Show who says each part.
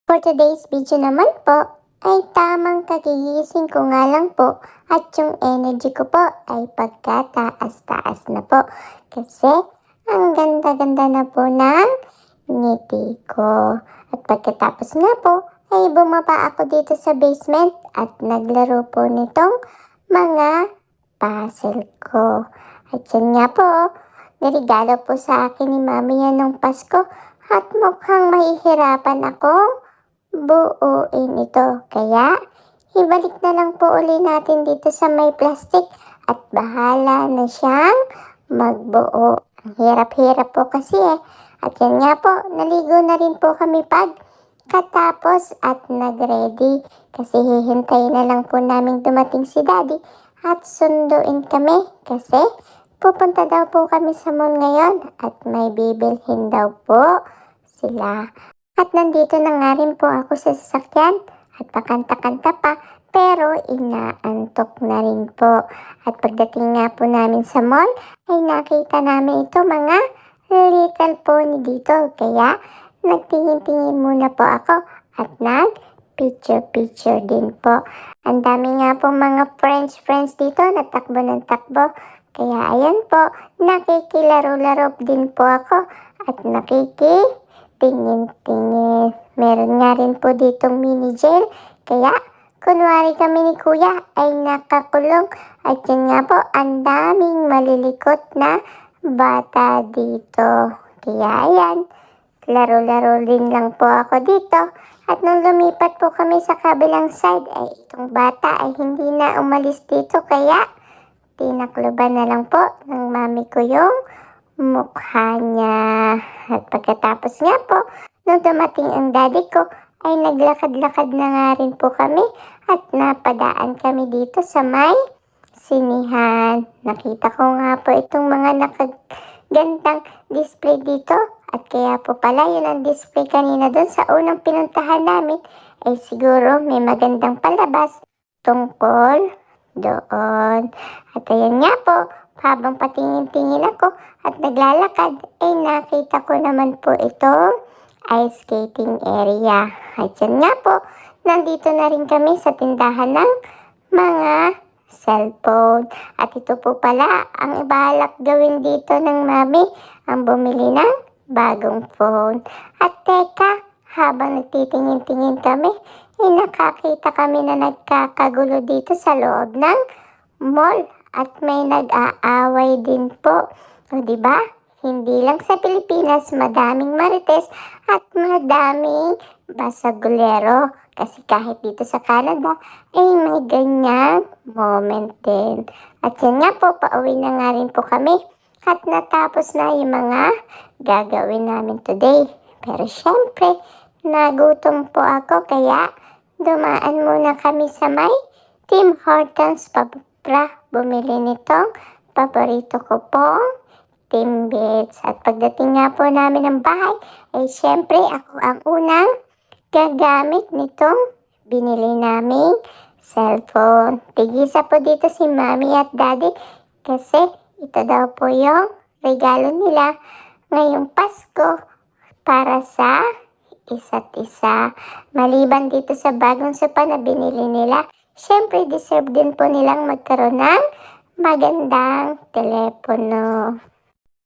Speaker 1: For today's video naman po, ay tamang kagigising ko nga lang po at yung energy ko po ay pagkataas-taas na po. Kasi ang ganda-ganda na po ng ngiti ko. At pagkatapos nga po, ay bumaba ako dito sa basement at naglaro po nitong mga puzzle ko. At yan nga po, nirigalo po sa akin ni Mami yan nung Pasko at mukhang mahihirapan akong buuin ito. Kaya, ibalik na lang po uli natin dito sa may plastic at bahala na siyang magbuo. Ang hirap-hirap po kasi eh. At yan nga po, naligo na rin po kami katapos at nag-ready. Kasi hihintayin na lang po namin dumating si Daddy at sunduin kami. Kasi pupunta daw po kami sa mall ngayon at may bibilhin daw po sila. At nandito na nga rin po ako sa sasakyan at pakanta-kanta pa pero inaantok na rin po. At pagdating nga po namin sa mall ay nakita namin ito mga little pony dito. Kaya nagtingin-tingin muna po ako at nag-picture-picture din po. Ang dami nga po mga friends dito na takbo ng takbo. Kaya ayan po, nakikilaro-laro din po ako at tingin-tingin. Meron nga rin po ditong mini jail. Kaya, kunwari kami ni Kuya ay nakakulong. At yun nga po, ang daming malilikot na bata dito. Kaya ayan, laro-laro din lang po ako dito. At nung lumipat po kami sa kabilang side, ay itong bata ay hindi na umalis dito. Kaya, tinakluban na lang po ng mami ko yung mukha niya. At pagkatapos nga po, nung dumating ang daddy ko, ay naglakad-lakad na nga rin po kami at napadaan kami dito sa may sinihan. Nakita ko nga po itong mga nakagandang display dito at kaya po pala yun ang display kanina doon sa unang pinuntahan namin ay siguro may magandang palabas tungkol doon. At ayan nga po, habang patingin-tingin ako at naglalakad, ay nakita ko naman po itong ice skating area. At yan nga po, nandito na rin kami sa tindahan ng mga cellphone. At ito po pala ang ibalak gawin dito ng mami, ang bumili ng bagong phone. At teka, habang nagtitingin-tingin kami, ay nakakita kami na nagkakagulo dito sa loob ng mall. At may nag-aaway din po. O diba? Hindi lang sa Pilipinas, madaming marites at madaming basagulero. Kasi kahit dito sa Canada, ay may ganyang moment din. At yan nga po, pauwi na nga rin po kami. At natapos na yung mga gagawin namin today. Pero syempre, nagutom po ako kaya dumaan muna kami sa may Tim Hortons bumili nitong paborito ko pong Timbits. At pagdating nga po namin ng bahay, ay syempre ako ang unang gagamit nitong binili naming cellphone. Tigisa po dito si Mami at Daddy kasi ito daw po yung regalo nila ngayong Pasko para sa isa't isa. Maliban dito sa bagong sopa na binili nila, syempre deserve din po nilang magkaroon ng magandang telepono.